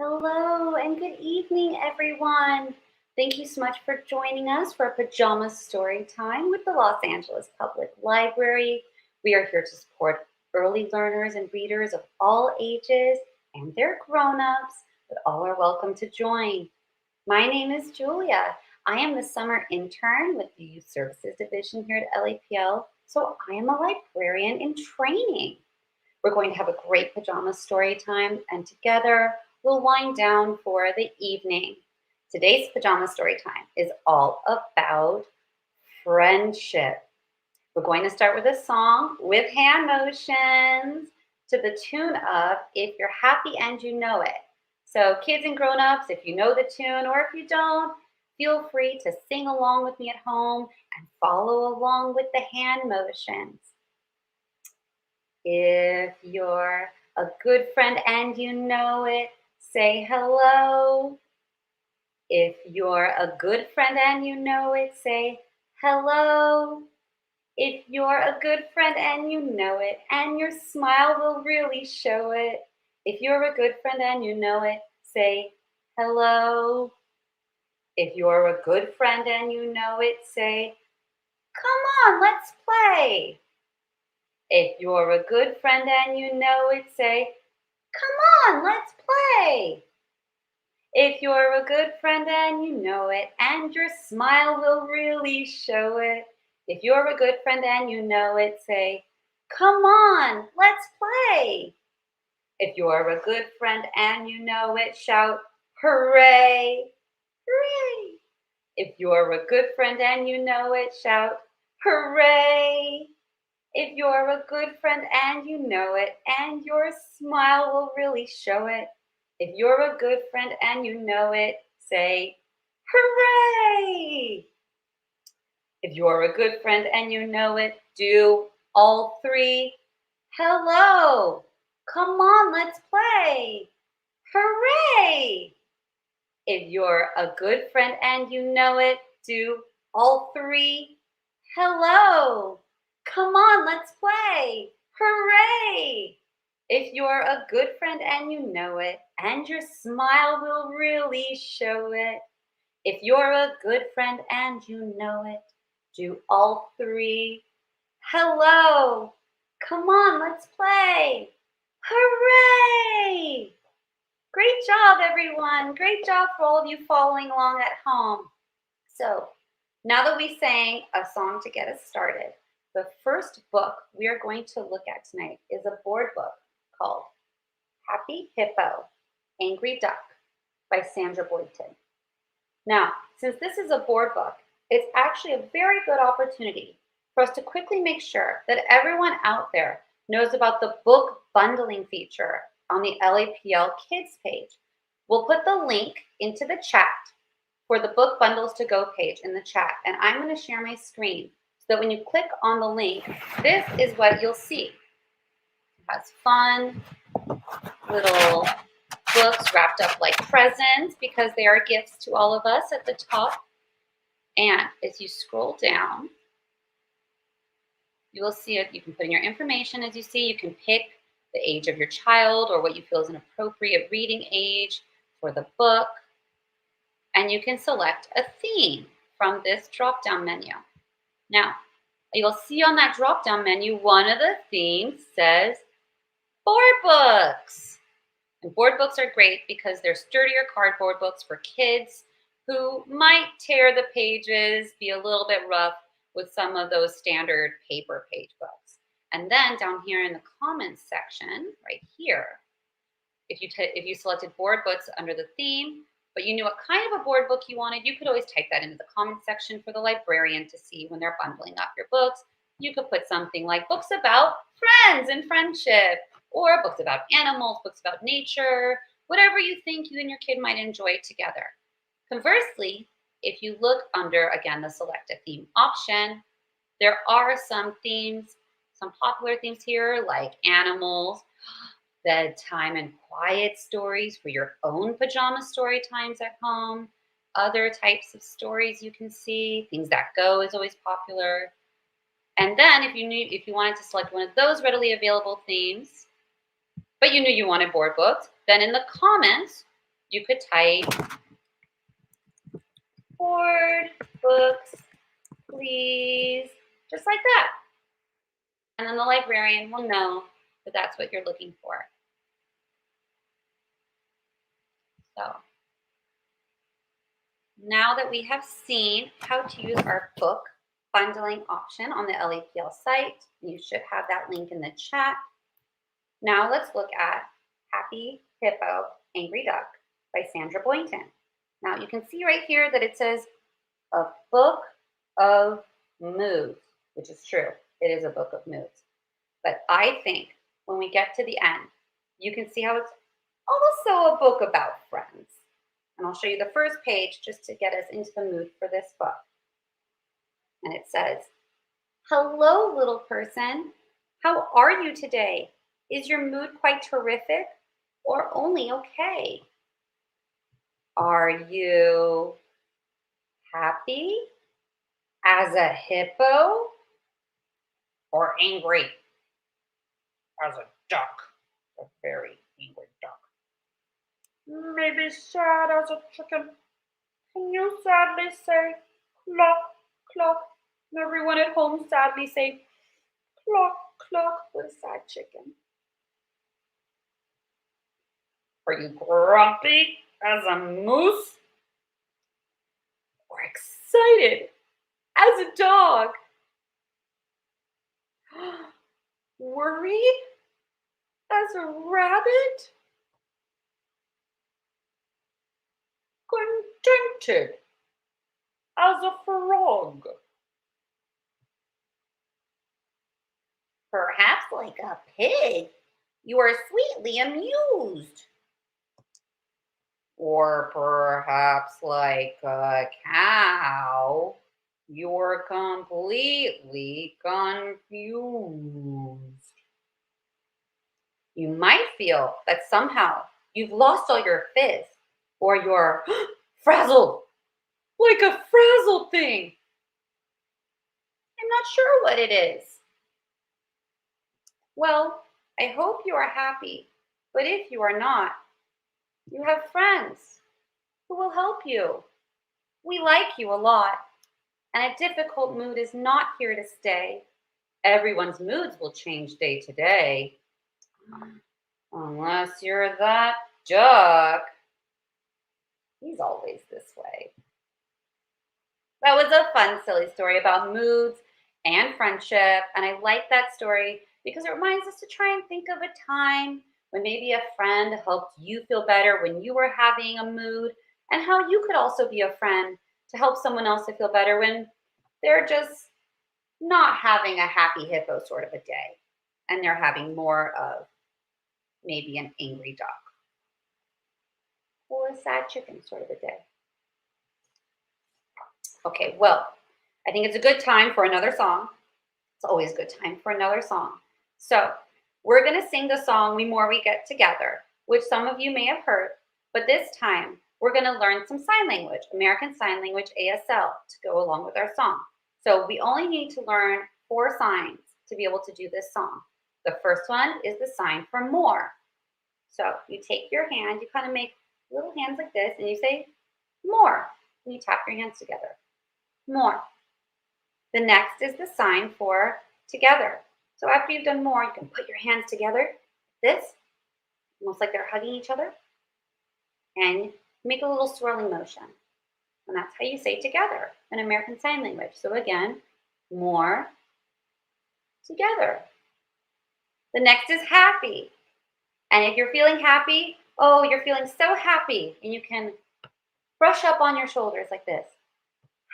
Hello and good evening, everyone. Thank you so much for joining us for Pajama Storytime with the Los Angeles Public Library. We are here to support early learners and readers of all ages and their grown-ups, but all are welcome to join. My name is Julia. I am the summer intern with the Youth Services Division here at LAPL, so I am a librarian in training. We're going to have a great pajama story time, and together we'll wind down for the evening. Today's pajama story time is all about friendship. We're going to start with a song with hand motions to the tune of If You're Happy and You Know It. So kids and grown-ups, if you know the tune or if you don't, feel free to sing along with me at home and follow along with the hand motions. If you're a good friend and you know it, say hello. If you're a good friend and you know it, say hello. If you're a good friend and you know it, and your smile will really show it. If you're a good friend and you know it, say hello. If you're a good friend and you know it, say, come on, let's play. If you're a good friend and you know it, say, come on, let's play. If you're a good friend and you know it, and your smile will really show it. If you're a good friend and you know it, say, come on, let's play. If you're a good friend and you know it, shout, hooray, hooray. If you're a good friend and you know it, shout, hooray. If you're a good friend and you know it, and your smile will really show it. If you're a good friend and you know it, say, hooray! If you're a good friend and you know it, do all three. Hello! Come on, let's play! Hooray! If you're a good friend and you know it, do all three. Hello! Come on, let's play! Hooray! If you're a good friend and you know it, and your smile will really show it. If you're a good friend and you know it, do all three. Hello! Come on, let's play! Hooray! Great job, everyone. Great job for all of you following along at home. So, now that we sang a song to get us started, the first book we are going to look at tonight is a board book called Happy Hippo, Angry Duck by Sandra Boynton. Now, since this is a board book, it's actually a very good opportunity for us to quickly make sure that everyone out there knows about the book bundling feature on the LAPL Kids page. We'll put the link into the chat for the book bundles to go page in the chat, and I'm going to share my screen so that when you click on the link, this is what you'll see. It has fun little books wrapped up like presents because they are gifts to all of us at the top. And as you scroll down, you will see it. You can put in your information. As you see, you can pick the age of your child or what you feel is an appropriate reading age for the book. And you can select a theme from this drop-down menu. Now, you'll see on that drop-down menu, one of the themes says board books. And board books are great because they're sturdier cardboard books for kids who might tear the pages, be a little bit rough with some of those standard paper page books. And then down here in the comments section, right here, if you selected board books under the theme, but you knew what kind of a board book you wanted, you could always type that into the comments section for the librarian to see when they're bundling up your books. You could put something like books about friends and friendship, or books about animals, books about nature, whatever you think you and your kid might enjoy together. Conversely, if you look under, again, the select a theme option, there are some themes, some popular themes here like animals, bedtime and quiet stories for your own pajama story times at home, other types of stories you can see, things that go is always popular. And then if you wanted to select one of those readily available themes, but you knew you wanted board books, then in the comments, You could type board, books, please, just like that. And then the librarian will know that that's what you're looking for. So now that we have seen how to use our book bundling option on the LAPL site, you should have that link in the chat. Now let's look at Happy Hippo, Angry Duck by Sandra Boynton. Now you can see right here that it says a book of moods, which is true. It is a book of moods. But I think when we get to the end, you can see how it's also a book about friends. And I'll show you the first page just to get us into the mood for this book. And it says, hello, little person. How are you today? Is your mood quite terrific or only okay? Are you happy as a hippo or angry as a duck? A very angry duck. Maybe sad as a chicken. Can you sadly say cluck, cluck? And everyone at home sadly say cluck, cluck with a sad chicken. Are you grumpy as a moose or excited as a dog? Worried as a rabbit? Contented as a frog? Perhaps like a pig, you are sweetly amused. Or perhaps like a cow, you're completely confused. You might feel that somehow you've lost all your fizz, or you're frazzled, like a frazzled thing. I'm not sure what it is. Well, I hope you are happy, but if you are not, you have friends who will help you. We like you a lot, and a difficult mood is not here to stay. Everyone's moods will change day to day. Unless you're that duck. He's always this way. That was a fun, silly story about moods and friendship, and I like that story because it reminds us to try and think of a time when maybe a friend helped you feel better when you were having a mood, and how you could also be a friend to help someone else to feel better when they're just not having a happy hippo sort of a day, and they're having more of maybe an angry duck or a sad chicken sort of a day. Okay, well, I think it's a good time for another song. It's always a good time for another song. So we're going to sing the song We More We Get Together, which some of you may have heard, but this time we're going to learn some sign language, American Sign Language ASL, to go along with our song. So we only need to learn 4 signs to be able to do this song. The first one is the sign for more. So you take your hand, you kind of make little hands like this, and you say more, and you tap your hands together. More. The next is the sign for together. So after you've done more, you can put your hands together, this, almost like they're hugging each other, and make a little swirling motion. And that's how you say together in American Sign Language. So again, more, together. The next is happy. And if you're feeling happy, oh, you're feeling so happy, and you can brush up on your shoulders like this.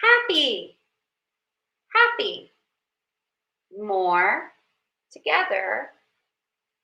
Happy, happy. More, together,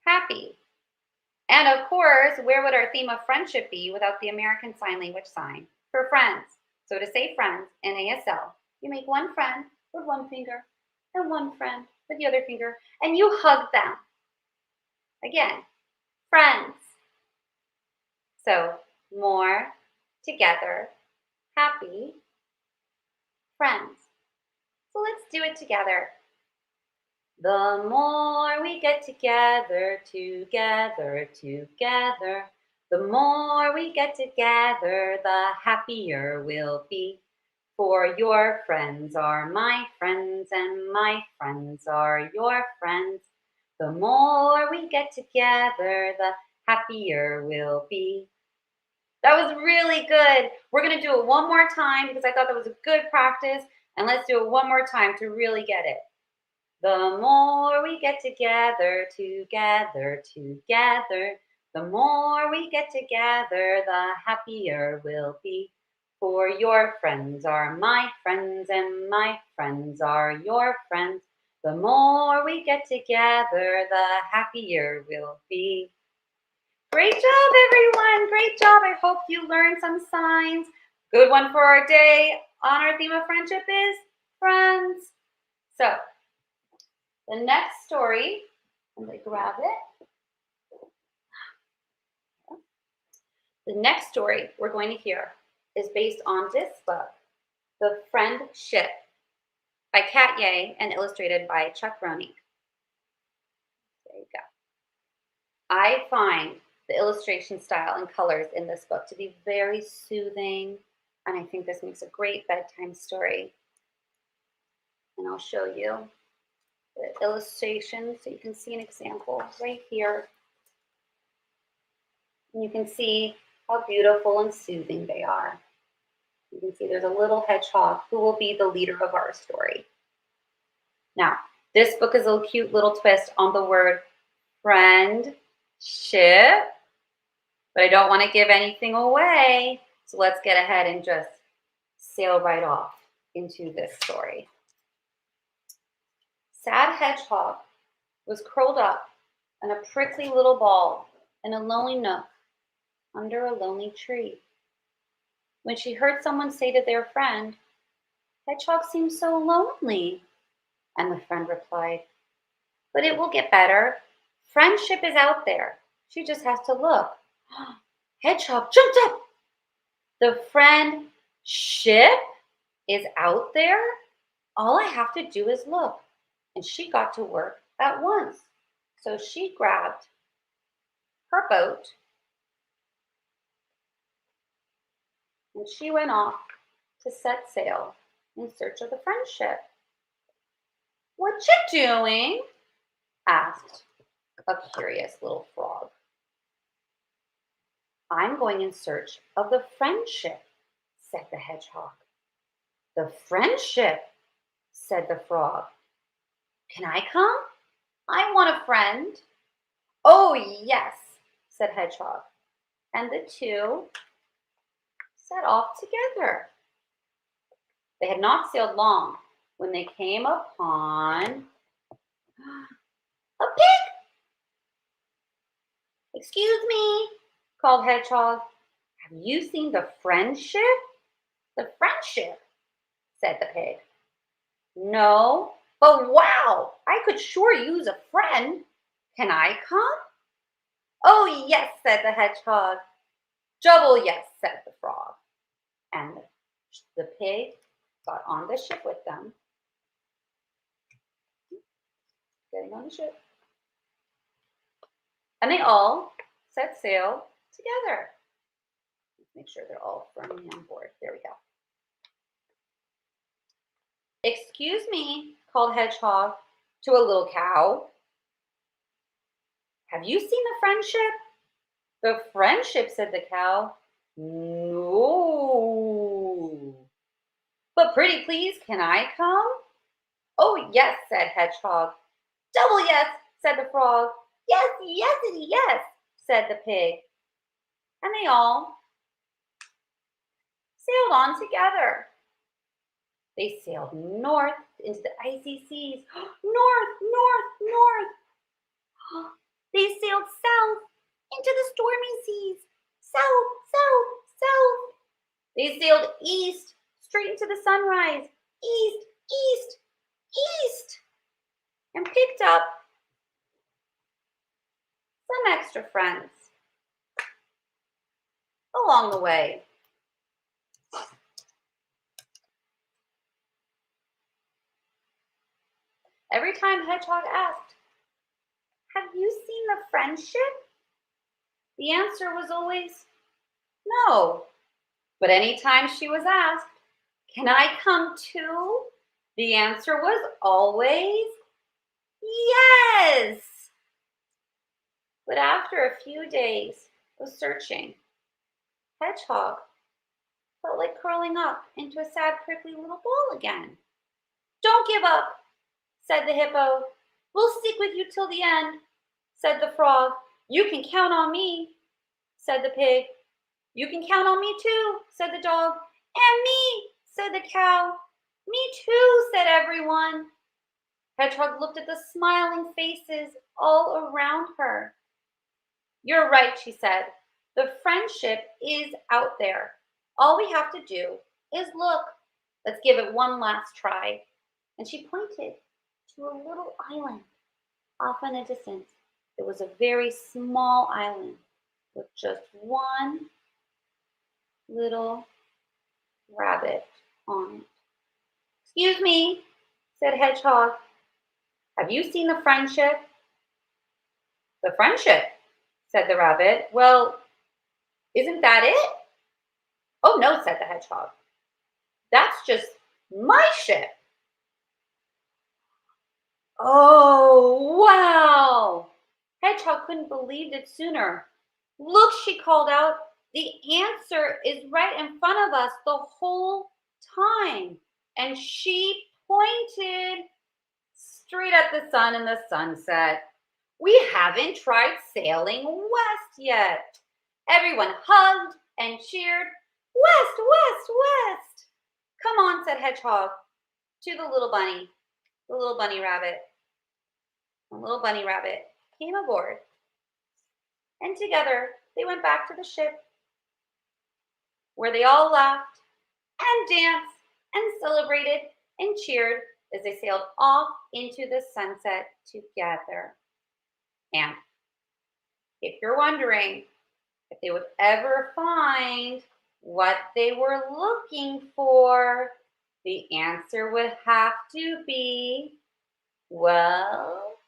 happy. And of course, where would our theme of friendship be without the American Sign Language sign for friends? So to say friends in ASL, you make one friend with one finger and one friend with the other finger, and you hug them. Again, friends. So more, together, happy, friends. So let's do it together. The more we get together, together, together, The more we get together, the happier we'll be. For your friends are my friends, and my friends are your friends. The more we get together, the happier we'll be. That was really good. We're going to do it one more time because I thought that was a good practice. And let's do it one more time to really get it. The more we get together, together, together, the more we get together, the happier we'll be. For your friends are my friends, and my friends are your friends. The more we get together, the happier we'll be. Great job, everyone. Great job. I hope you learned some signs. Good one for our day on our theme of friendship is friends. So the next story, I'm going to grab it. The next story we're going to hear is based on this book, The Friendship by Kat Ye and illustrated by Chuck Roney. There you go. I find the illustration style and colors in this book to be very soothing, and I think this makes a great bedtime story. And I'll show you the illustration so you can see an example right here. And you can see how beautiful and soothing they are. You can see there's a little hedgehog who will be the leader of our story. Now, this book is a cute little twist on the word friendship, but I don't want to give anything away. So let's get ahead and just sail right off into this story. Sad Hedgehog was curled up in a prickly little ball in a lonely nook under a lonely tree. When she heard someone say to their friend, "Hedgehog seems so lonely," and the friend replied, "But it will get better. Friendship is out there. She just has to look." Hedgehog jumped up. The friendship is out there? All I have to do is look. And she got to work at once. So she grabbed her boat and she went off to set sail in search of the friendship. "What you doing?" asked a curious little frog. "I'm going in search of the friendship," said the hedgehog. "The friendship," said the frog. "Can I come? I want a friend." "Oh, yes," said Hedgehog. And the two set off together. They had not sailed long when they came upon a pig. "Excuse me," called Hedgehog. "Have you seen the friendship?" "The friendship," said the pig. "No, but wow, I could sure use a friend. Can I come?" "Oh, yes," said the hedgehog. "Double yes," said the frog. And the pig got on the ship with them. Getting on the ship. And they all set sail together. Let's make sure they're all firmly on board. There we go. "Excuse me," called Hedgehog to a little cow. "Have you seen the friendship?" "The friendship," said the cow. "No. But pretty please, can I come?" "Oh, yes," said Hedgehog. "Double yes," said the frog. "Yes, yes, yes," said the pig. And they all sailed on together. They sailed north into the icy seas. North, north, north. They sailed south into the stormy seas. South, south, south. They sailed east straight into the sunrise. East, east, east. And picked up some extra friends along the way. Every time Hedgehog asked, "Have you seen the friendship?" The answer was always no. But anytime she was asked, "Can I come too?" the answer was always yes. But after a few days of searching, Hedgehog felt like curling up into a sad, prickly little ball again. "Don't give up," said the hippo. "We'll stick with you till the end," said the frog. "You can count on me," said the pig. "You can count on me too," said the dog. "And me," said the cow. "Me too," said everyone. Hedgehog looked at the smiling faces all around her. "You're right," she said. "The friendship is out there. All we have to do is look. Let's give it one last try." And she pointed to a little island off in the distance. It was a very small island with just one little rabbit on it. "Excuse me," said Hedgehog. "Have you seen the friendship?" "The friendship?" said the rabbit. "Well, isn't that it?" "Oh, no," said the hedgehog. "That's just my ship." Oh, wow! Hedgehog couldn't believe it sooner. "Look," she called out. "The answer is right in front of us the whole time." And she pointed straight at the sun and the sunset. "We haven't tried sailing west yet." Everyone hugged and cheered. "West, west, west." "Come on," said Hedgehog to the little bunny rabbit. The little bunny rabbit came aboard, and together they went back to the ship, where they all laughed and danced and celebrated and cheered as they sailed off into the sunset together. And if you're wondering if they would ever find what they were looking for, the answer would have to be, well,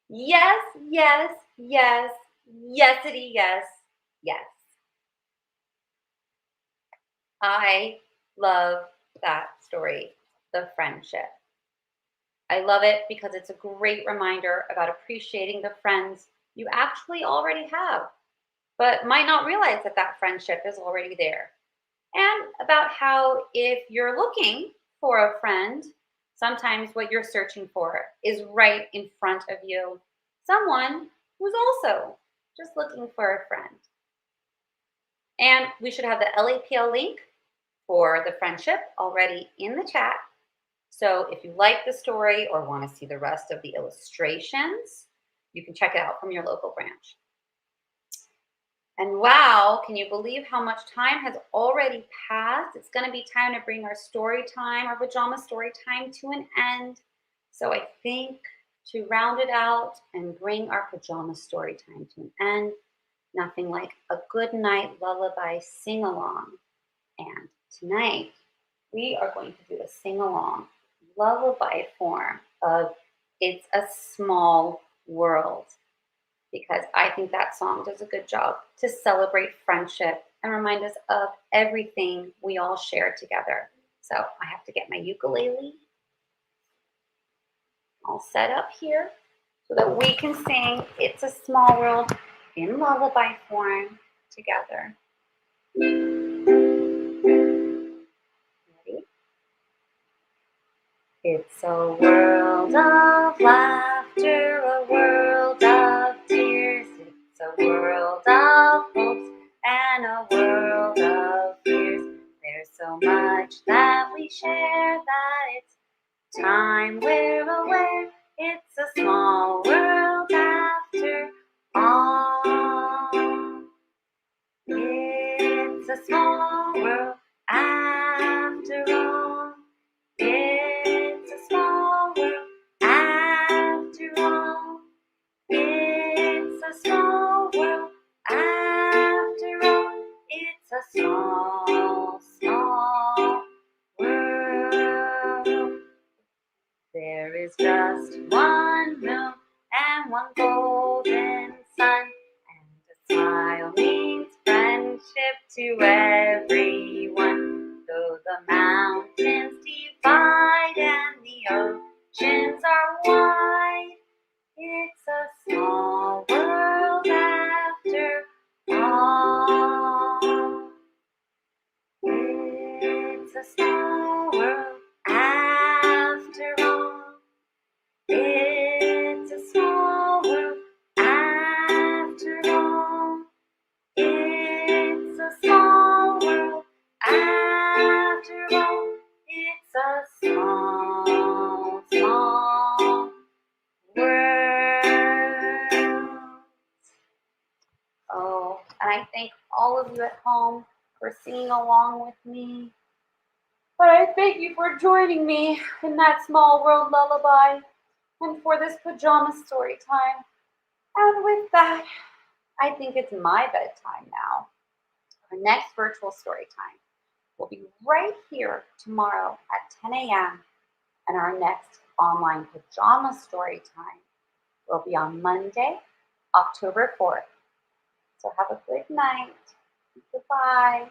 yes, yes, yes, yesity, yes, yes. I love that story, the friendship. I love it because it's a great reminder about appreciating the friends you actually already have, but might not realize that that friendship is already there. And about how if you're looking for a friend, sometimes what you're searching for is right in front of you. Someone who's also just looking for a friend. And we should have the LAPL link for the friendship already in the chat. So if you like the story or want to see the rest of the illustrations, you can check it out from your local branch. And wow, can you believe how much time has already passed? It's going to be time to bring our story time, our pajama story time, to an end. So I think to round it out and bring our pajama story time to an end, nothing like a good night lullaby sing-along. And tonight, we are going to do a sing-along lullaby form of "It's a Small World," because I think that song does a good job to celebrate friendship and remind us of everything we all share together. So I have to get my ukulele all set up here so that we can sing "It's a Small World" in lullaby form together. Ready? It's a world of laughter, a world of tears. It's a world of hopes and a world of fears. There's so much that we share that it's time we're aware. It's a small world after all. It's a small world after all. It's a small world after all. It's a small world after all. It's a small, small world. There is just one moon and one golden sun and a smile means friendship to everyone. Though the mountains divide and the oceans are wide, it's a small world after all. It's a small world after all. It's a small world after all. It's a small world after all. It's a small, small world. Oh, and I thank all of you at home for singing along with me. But I thank you for joining me in that small world lullaby and for this pajama story time. And with that, I think it's my bedtime now. Our next virtual story time will be right here tomorrow at 10 a.m. And our next online pajama story time will be on Monday, October 4th. So have a good night. Goodbye.